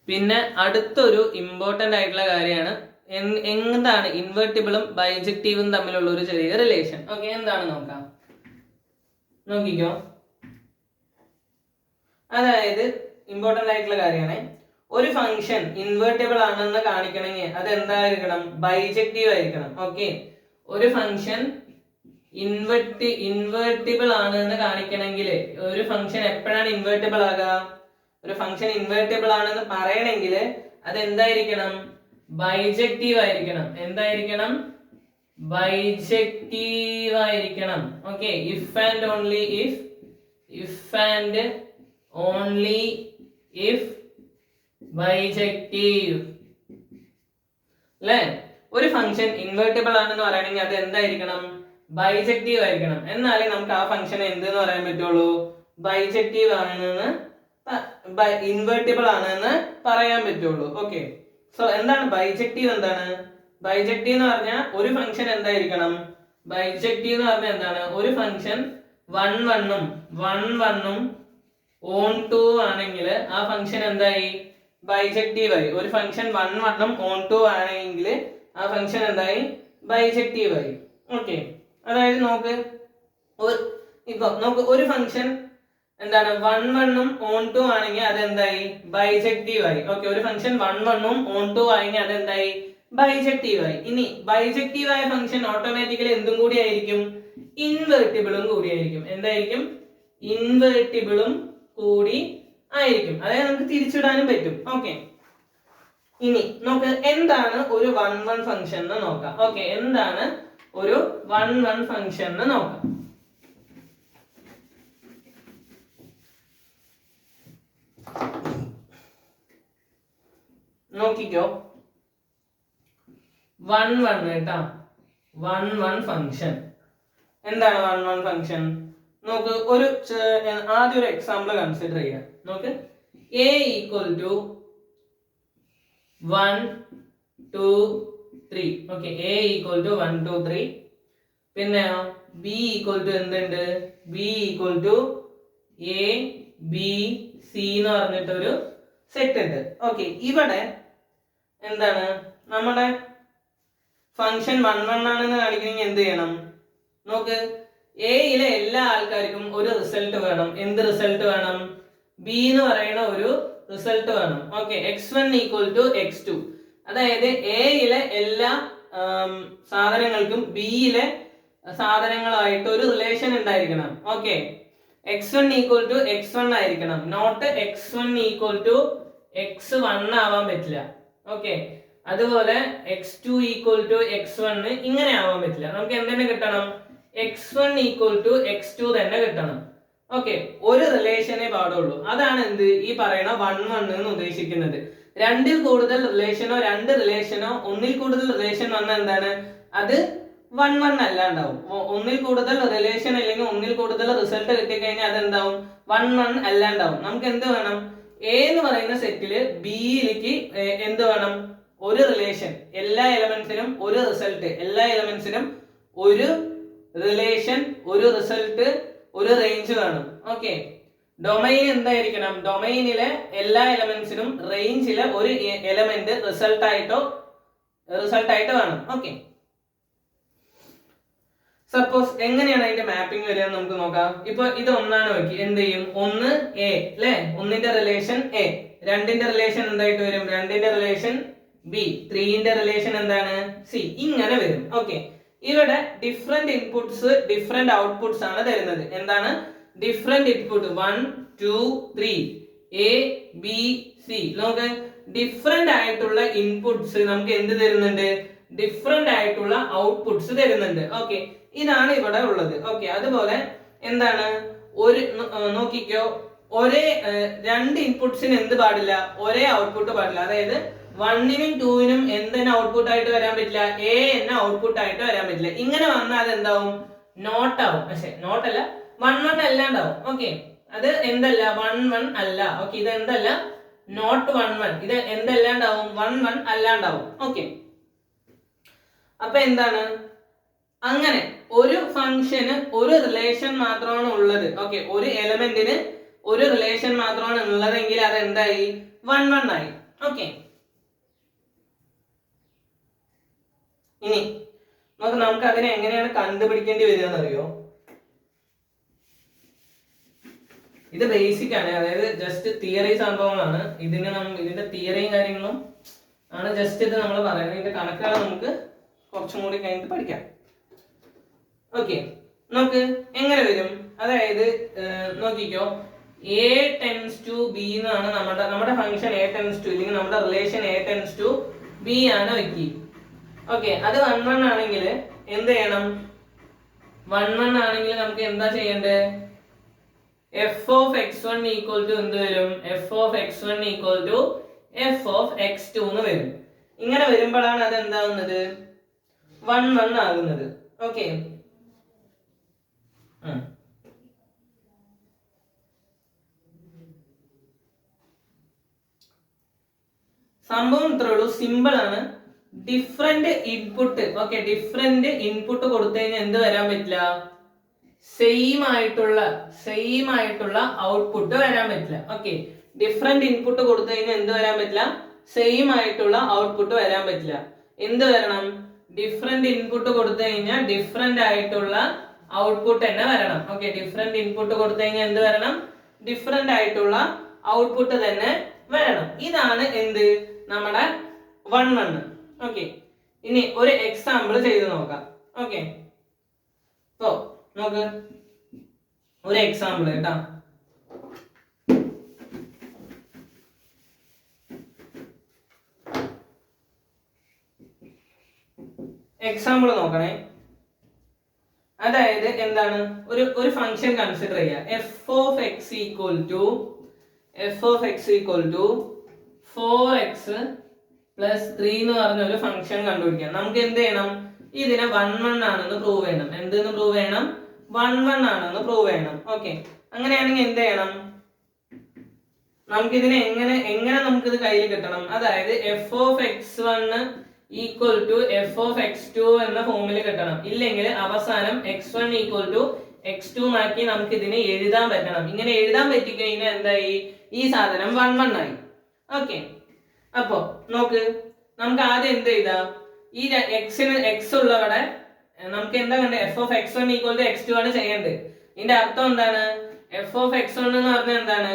പിന്നെ അടുത്തൊരു ഇമ്പോർട്ടൻ്റ് ആയിട്ടുള്ള കാര്യമാണ് എന്താണ് ഇൻവെർട്ടിബിളും ബൈജക്റ്റീവും തമ്മിലുള്ള ഒരു ചെറിയ റിലേഷൻ. ഓക്കെ, എന്താണ് നോക്കാം, നോക്കിക്കോ. അതായത് ഇമ്പോർട്ടൻ്റ് ആയിട്ടുള്ള കാര്യമാണ്, ഒരു ഫംഗ്ഷൻ ഇൻവെർട്ടിബിൾ ആണെന്ന് കാണിക്കണമെങ്കിൽ അത് എന്തായിരിക്കണം, ബൈജക്റ്റീവ് ആയിരിക്കണം. ഓക്കെ, ഒരു ഫംഗ്ഷൻ ഇൻവെർട്ടിബിൾ ആണെന്ന് കാണിക്കണമെങ്കിൽ ഒരു ഫംഗ്ഷൻ എപ്പോഴാണ് ഇൻവെർട്ടിബിൾ ആകുക, ഒരു ഫംഗ്ഷൻ ഇൻവെർട്ടിബിൾ ആണെന്ന് പറയണമെങ്കിൽ അത് എന്തായിരിക്കണം, ബൈജക്റ്റീവ് ആയിരിക്കണം. എന്തായിരിക്കണം, ബൈജക്റ്റീവ് ആയിരിക്കണം. Okay, if and only if bijective അല്ലേ. ഒരു ഫംഗ്ഷൻ ഇൻവെർട്ടിബിൾ ആണെന്ന് പറയണമെങ്കിൽ അത് എന്തായിരിക്കണം, ബൈജക്റ്റീവ് ആയിരിക്കണം. എന്നാലേ നമുക്ക് ആ ഫംഗ്ഷൻ എന്തെന്ന് പറയാൻ പറ്റുള്ളൂ, ബൈജക്റ്റീവ് ആണെന്ന് ഇൻവെർട്ടിബിൾ ആണെന്ന് പറയാൻ പറ്റുള്ളൂ. ഓക്കെ, സോ എന്താണ് ബൈജക്റ്റീവ്, എന്താണ് ബൈജക്റ്റീവ് എന്ന് പറഞ്ഞാൽ ഒരു ഫംഗ്ഷൻ എന്തായിരിക്കണം, ബൈജക്റ്റീവ് എന്ന് പറഞ്ഞാൽ എന്താണ്, ഒരു ഫംഗ്ഷൻ 1 1 ഓൺ 2 ആണെങ്കിൽ ആ ഫംഗ്ഷൻ എന്തായി, ബൈജക്റ്റീവ് ആയി. ഒരു ഫംഗ്ഷൻ 1 1 ഓൺ 2 ആണെങ്കിൽ ആ ഫംഗ്ഷൻ എന്തായി, ബൈജക്റ്റീവ് ആയി. ഓക്കെ, അതായത് നോക്ക്, ഇപ്പൊ നോക്ക്, ഒരു ഫംഗ്ഷൻ എന്താണ് 1 1 ഓൺ 2 ആണെങ്കിൽ അത് എന്തായി, ബൈജക്റ്റീവ് ആയി. ഓക്കെ, ഒരു ഫംഗ്ഷൻ 1 1 ഓൺ 2 ആണെങ്കിൽ അത് എന്തായി, ബൈജക്റ്റീവ് ആയി. ഇനി ബൈജക്റ്റീവ് ആയ ഫംഗ്ഷൻ ഓട്ടോമാറ്റിക്കലി എന്തും കൂടി ആയിരിക്കും, ഇൻവെർട്ടിബിളും കൂടി ആയിരിക്കും. എന്തായിരിക്കും, ഇൻവെർട്ടിബിളും കൂടി ആയിരിക്കും. അതായത് നമുക്ക് തിരിച്ചിടാനും പറ്റും. ഓക്കെ, ഇനി നമുക്ക് എന്താണ് ഒരു 1 1 ഫംഗ്ഷൻ എന്ന് നോക്കാം. ഓക്കെ, എന്താണ് ഒരു 1 1 ഫംഗ്ഷൻ എന്ന് നോക്കാം. നോക്കിക്കോ, 1 1 കേട്ടാ, 1 1 ഫംഗ്ഷൻ എന്താണ് 1 1 ഫംഗ്ഷൻ നോക്ക്. ഒരു ആദ്യം ഒരു എക്സാമ്പിൾ കൺസിഡർ ചെയ്യാം. നോക്ക്, a equal to 1 2 3. Okay, a equal to 1 2 3. പിന്നെ b ഈക്വൽ ടു എന്തുണ്ട്, b equal to a b c എന്ന് പറഞ്ഞിട്ടൊരു സെറ്റ് ഉണ്ട്. ഓക്കെ, ഇവിടെ എന്താണ് നമ്മുടെ ഫംഗ്ഷൻ 1 1 ആണെന്ന് കാണിക്കണമെങ്കിൽ എന്ത് ചെയ്യണം, നോക്ക്, എയിലെ എല്ലാ ആൾക്കാർക്കും ഒരു റിസൾട്ട് വേണം. എന്ത് റിസൾട്ട് വേണം, ബി എന്ന് പറയുന്ന ഒരു റിസൾട്ട് വേണം. Okay, x1 equal to x2. അതായത് എയിലെ എല്ലാ സാധനങ്ങൾക്കും ബിയിലെ സാധനങ്ങളായിട്ട് ഒരു റിലേഷൻ ഉണ്ടായിരിക്കണം. Okay, x1 equal to x1 ആയിരിക്കണം, not x1 equal to x1 ആവാൻ പറ്റില്ല. ഓക്കെ, അതുപോലെ x2 ഈക്വൽ ടു x1 ഇങ്ങനെ ആവാൻ പറ്റില്ല. നമുക്ക് എന്തെന്നെ കിട്ടണം, x1 ഈക്വൽ ടു x2 തന്നെ കിട്ടണം. ഓക്കെ, ഒരു റിലേഷനെ പാടുള്ളൂ. അതാണ് എന്ത് ഈ പറയുന്ന 1 1 എന്ന് ഉദ്ദേശിക്കുന്നത്. രണ്ടിൽ കൂടുതൽ റിലേഷനോ രണ്ട് റിലേഷനോ ഒന്നിൽ കൂടുതൽ റിലേഷൻ വന്നാൽ എന്താണ്, അത് 1 1 അല്ലാണ്ടാവും. ഒന്നിൽ കൂടുതൽ റിലേഷൻ അല്ലെങ്കിൽ ഒന്നിൽ കൂടുതൽ റിസൾട്ട് കിട്ടിക്കഴിഞ്ഞാൽ അത് എന്താവും, 1 1 അല്ലാണ്ടാവും. നമുക്ക് എന്ത് വേണം, എ എന്ന് പറയുന്ന സെറ്റില് ബിയിലേക്ക് എന്ത് വേണം, ഒരു റിലേഷൻ, എല്ലാ എലമെന്റ്സിനും ഒരു റിസൾട്ട്, എല്ലാ എലമെന്റ്സിനും ഒരു റിലേഷൻ, ഒരു റിസൾട്ട്, ഒരു റേഞ്ച് വേണം. ഓക്കെ, ഡൊമൈൻ എന്തായിരിക്കണം, ഡൊമൈനിലെ എല്ലാ എലമെന്റ്സിനും റേഞ്ചിലെ ഒരു എലമെന്റ് റിസൾട്ട് ആയിട്ട് വേണം. ഓക്കെ, സപ്പോസ് എങ്ങനെയാണ് അതിന്റെ മാപ്പിംഗ് വരിക നമുക്ക് നോക്കാം. ഇപ്പൊ ഇത് ഒന്നാണ് നോക്കി, എന്ത് ചെയ്യും, 1 a അല്ലെ, ഒന്നിന്റെ റിലേഷൻ a, 2ന്റെ റിലേഷൻ എന്തായിട്ട് വരും, 2ന്റെ റിലേഷൻ b, 3ന്റെ റിലേഷൻ എന്താണ് c, ഇങ്ങനെ വരും. ഓക്കെ, ഇവിടെ ഡിഫറെന്റ് ഇൻപുട്സ് ഡിഫറെന്റ് ഔട്ട്പുട്ട്സ് ആണ് തരുന്നത്. എന്താണ് different input, 1 2 3 a b c. നോക്ക്, ഡിഫറെന്റ് ആയിട്ടുള്ള ഇൻപുട്സ് നമുക്ക് എന്ത് തരുന്നുണ്ട്, ഡിഫറെന്റ് ആയിട്ടുള്ള ഔട്ട്പുട്ട്സ് തരുന്നുണ്ട്. ഓക്കെ, ഇതാണ് ഇവിടെ ഉള്ളത്. ഓക്കെ, അതുപോലെ എന്താണ് ഒരു നോക്കിക്കോ, ഒരേ രണ്ട് ഇൻപുട്സിന് എന്ത് പാടില്ല, ഒരേ ഔട്ട്പുട്ട് പാടില്ല. അതായത് 1നും 2നും എന്തിനാ ഔട്ട്പുട്ട് ആയിട്ട് വരാൻ പറ്റില്ല, a എന്ന ഔട്ട്പുട്ട് ആയിട്ട് വരാൻ പറ്റില്ല. ഇങ്ങനെ വന്നാൽ അത് എന്താവും, നോട്ട് ആവും. പക്ഷെ നോട്ട് അല്ല, 1 1 അല്ലാണ്ടാവും. ഓക്കെ, അത് എന്തല്ല, 1 1 അല്ല. ഓക്കെ, ഇത് എന്തല്ല, നോട്ട് 1 1, ഇത് എന്തല്ലാണ്ടാവും, 1 1 അല്ലാണ്ടാവും. ഓക്കെ, അപ്പൊ എന്താണ്, അങ്ങനെ ഒരു ഫംഗ്ഷന് ഒരു റിലേഷൻ മാത്രമാണ് ഉള്ളത്. ഓക്കെ, ഒരു എലമെന്റിന് ഒരു റിലേഷൻ മാത്രമാണ് ഉള്ളതെങ്കിൽ അത് എന്തായി, 1 1 ആയി. ഓക്കെ, ഇനി നമുക്ക് അതിനെ എങ്ങനെയാണ് കണ്ടുപിടിക്കേണ്ടി വരിക എന്നറിയോ? ഇത് ബേസിക് ആണ്, അതായത് ജസ്റ്റ് തിയറി സംഭവങ്ങളാണ്. ഇതിന്റെ തിയറിയും കാര്യങ്ങളും ആണ് ജസ്റ്റ് ഇത് നമ്മൾ പറയുന്നത്. ഇതിന്റെ കണക്കുകൾ നമുക്ക് കുറച്ചും കൂടി കഴിഞ്ഞിട്ട് പഠിക്കാം. ഓക്കെ, നമുക്ക് എങ്ങനെ വരും? അതായത് നോക്കിക്കോ, a tends to b എന്നാണ് നമ്മുടെ ഫംഗ്ഷൻ a tends to, അല്ലെങ്കിൽ നമ്മുടെ relation a tends to b ആണ് വെക്കി. ഓക്കെ, അത് 1 1 ആണെങ്കിൽ എന്ത് ചെയ്യണം? 1 1 ആണെങ്കിൽ നമുക്ക് എന്താ ചെയ്യേണ്ടത്? f of x1 equal to എന്ത് വരും? f of x1 equal to f of x2 എന്ന് വരും. ഇങ്ങനെ വരുമ്പോഴാണ് അത് എന്താവുന്നത്? 1 1 ആകുന്നത്. ഓക്കെ, സംഭവം ഇത്രേ ഉള്ളൂ, സിമ്പിൾ ആണ്. Different input, okay, different input കൊടുത്തു കഴിഞ്ഞാൽ എന്ത് വരാൻ പറ്റില്ല? സെയിം ആയിട്ടുള്ള ഔട്ട്പുട്ട് വരാൻ പറ്റില്ല. ഓക്കെ, ഡിഫറെന്റ് ഇൻപുട്ട് കൊടുത്തു കഴിഞ്ഞാൽ എന്ത് വരാൻ പറ്റില്ല? സെയിം ആയിട്ടുള്ള ഔട്ട്പുട്ട് വരാൻ പറ്റില്ല. എന്ത് വരണം? ഡിഫറെന്റ് ഇൻപുട്ട് കൊടുത്തു കഴിഞ്ഞാൽ ഡിഫറെന്റ് ആയിട്ടുള്ള ഔട്ട്പുട്ട് തന്നെ വരണം. ഓക്കെ, ഡിഫറെന്റ് ഇൻപുട്ട് കൊടുത്തു കഴിഞ്ഞാൽ എന്ത് വരണം? ഡിഫറെന്റ് ആയിട്ടുള്ള ഔട്ട്പുട്ട് തന്നെ വരണം. ഇതാണ് എന്ത്? നമ്മുടെ 1 1. ഓക്കെ, ഇനി ഒരു എക്സാമ്പിൾ ചെയ്ത് നോക്കാം. ഓക്കെ, സോ നോക്ക് ഒരു എക്സാമ്പിൾ കേട്ടോ. എക്സാമ്പിൾ നോക്കണേ. അതായത് എന്താണ്? ഒരു ഫംഗ്ഷൻ കൺസിഡർ ചെയ്യുക. f of x equal to 4x plus 3 എന്ന് പറഞ്ഞ ഒരു ഫംഗ്ഷൻ കണ്ടുപിടിക്കാം. നമുക്ക് എന്ത് ചെയ്യണം? ഇതിനെ 1 1 ആണെന്ന് പ്രൂവ് ചെയ്യണം. എന്തെന്ന് പ്രൂവ് ചെയ്യണം? 1 1 ആണെന്ന് പ്രൂവ് ചെയ്യണം. ഓക്കെ, അങ്ങനെയാണെങ്കിൽ എന്ത് ചെയ്യണം? നമുക്കിതിനെ എങ്ങനെ നമുക്കിത് കയ്യിൽ കിട്ടണം? അതായത് f of x1 equal to f of x2 എന്ന ഫോമിൽ കിട്ടണം. ഇല്ലെങ്കിൽ അവസാനം x1 equal to x2 ആക്കി നമുക്ക് ഇതിനെ എഴുതാൻ പറ്റണം. ഇങ്ങനെ എഴുതാൻ പറ്റിക്കഴിഞ്ഞാൽ എന്തായി? ഈ സാധനം 1 1 ആയി. ഓക്കെ, അപ്പൊ നോക്ക്, നമുക്ക് ആദ്യം എന്ത് ചെയ്താ? ഈ x ഉള്ളവിടെ നമുക്ക് എന്താ കണ്ടത്? f of x1 equal to x2 ആണ് ചെയ്യേണ്ടത്. ഇതിന്റെ അർത്ഥം എന്താണ്? f of x1 എന്ന് പറഞ്ഞാൽ എന്താണ്?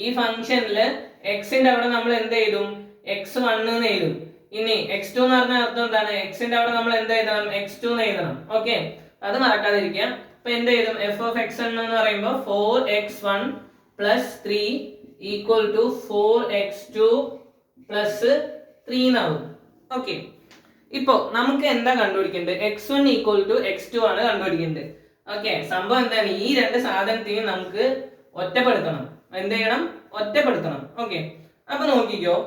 ഈ ഫംഗ്ഷനില് x-ന്റെ അവിടെ നമ്മൾ എന്ത് എഴുതും? x1 എന്ന് എഴുതും. ഇനി x2 എന്ന് പറഞ്ഞ അർത്ഥം എന്താണ്? x-ന്റെ അവിടെ നമ്മൾ എന്ത് എഴുതണം? x2 എന്ന് എഴുതണം. ഓക്കെ, അത് മറക്കാതിരിക്കാം. അപ്പൊ എന്ത് എഴുതും? f of x1 എന്ന് പറയുമ്പോൾ 4x1 plus 3 equal to 4x2 plus 3 എന്നാവും. ഓക്കെ, ഇപ്പൊ നമുക്ക് എന്താ കണ്ടുപിടിക്കേണ്ടത്? x1 equal to x2 ആണ് കണ്ടുപിടിക്കേണ്ടത്. ഓക്കെ, സംഭവം എന്താണ്? ഈ രണ്ട് സാധനത്തെയും നമുക്ക് ഒറ്റപ്പെടുത്തണം. എന്ത് ചെയ്യണം? ഒറ്റപ്പെടുത്തണം. ഓക്കെ, അപ്പൊ നോക്കിക്കോ,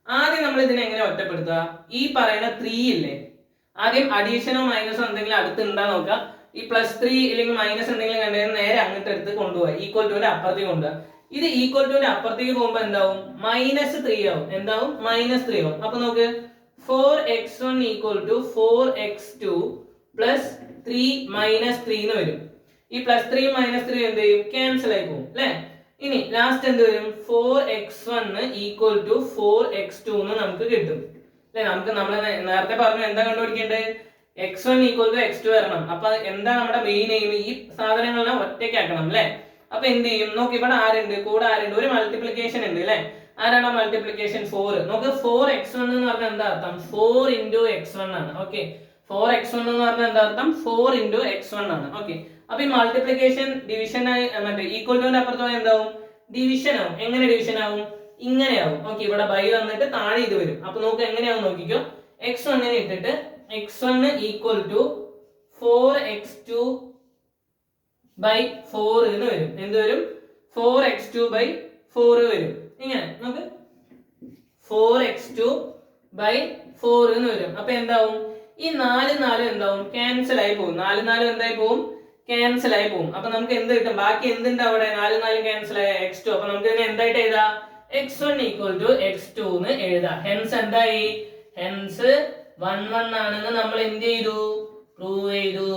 ആദ്യം നമ്മൾ ഇതിനെ എങ്ങനെ ഒറ്റപ്പെടുത്തുക? ഈ പറയുന്ന 3 ഇല്ലേ, ആദ്യം അഡീഷനോ മൈനസോ എന്തെങ്കിലും അടുത്ത് ഉണ്ടാ നോക്കുക. ഈ +3 അല്ലെങ്കിൽ മൈനസ് എന്തെങ്കിലും കണ്ടെങ്കിൽ നേരെ അങ്ങോട്ട് എടുത്ത് കൊണ്ടുപോകുക, ഈക്വൽ ടുവിന്റെ അപ്പുറത്തേക്ക് കൊണ്ടുപോകുക. ഇത് ഈക്വൽ ടുവിന്റെ അപ്പുറത്തേക്ക് പോകുമ്പോൾ എന്താവും? -3 ആവും. എന്താവും? -3 ആവും. അപ്പൊ നോക്ക്, 4x1 equal to 4x2 plus 3 -3 എന്ന് വരും. ഈ +3 -3 എന്ത് ചെയ്യും? ക്യാൻസൽ ആയി പോകും അല്ലെ? ഇനി ലാസ്റ്റ് എന്ത് വരും? 4x1 equal to 4x2 എന്ന് നമുക്ക് കിട്ടും അല്ലെ? നമ്മൾ നേരത്തെ പറഞ്ഞു എന്താ കണ്ടുപിടിക്കേണ്ടത്? x1 equal to x2 വരണം. അപ്പൊ എന്താ നമ്മുടെ മെയിൻ എയിം? ഈ സാധനങ്ങളെല്ലാം ഒറ്റയ്ക്കാക്കണം അല്ലെ? അപ്പൊ എന്ത് ചെയ്യും? നോക്ക്, ഇവിടെ ആരുണ്ട്? കൂടെ ആരുണ്ട്? ഒരു മൾട്ടിപ്ലിക്കേഷൻ ഉണ്ട് അല്ലെ? ആരാണ് മൾട്ടിപ്ലിക്കേഷൻ? 4. നോക്ക്, 4x1 എന്ന് പറഞ്ഞാൽ എന്താ അർത്ഥം? 4 into x1 ആണ്. ഓക്കെ, 4x1 എന്ന് പറഞ്ഞാൽ എന്താ അർത്ഥം? 4 into x1 ആണ്. ഓക്കെ, അപ്പൊ ഈ മൾട്ടിപ്ലിക്കേഷൻ ഡിവിഷൻ ആയി മറ്റേ ഈക്വൽ ടുവിന്റെ അപ്പുറത്ത് പോയാൽ എന്താവും? ഡിവിഷൻ ആവും. എങ്ങനെ ഡിവിഷൻ ആവും? ഇങ്ങനെയാവും. ഓക്കെ, ഇവിടെ ബൈ വന്നിട്ട് താഴെ ഇത് വരും. അപ്പൊ നോക്ക് എങ്ങനെയാവും നോക്കിക്കോ. x1 നെ ഇട്ടിട്ട് x1 equal to 4x2 by 4 എന്ന് വരും. എന്ത് വരും? 4x2 by 4 വരും. ഇങ്ങനെ നോക്ക്, 4x2 by 4 എന്ന് വരും. അപ്പൊ എന്താവും? ഈ 4 4 എന്താവും? ക്യാൻസൽ ആയി പോകും. 4 4 എന്തായി പോകും? ക്യാൻസൽ ആയി പോകും. അപ്പൊ നമുക്ക് എന്ത് കിട്ടും? ബാക്കി എന്തുണ്ട് അവിടെ? 4 4 ക്യാൻസൽ ആയ x2. അപ്പൊ നമുക്ക് ഇതിനെ എന്തായിട്ട് എഴുതാം? x1 equal to x2 എന്ന് എഴുതാം. ഹെൻസ് എന്തായി? ഹെൻസ് 1 1 ആണെന്ന് നമ്മൾ എന്ത് ചെയ്തു? പ്രൂവ് ചെയ്തു.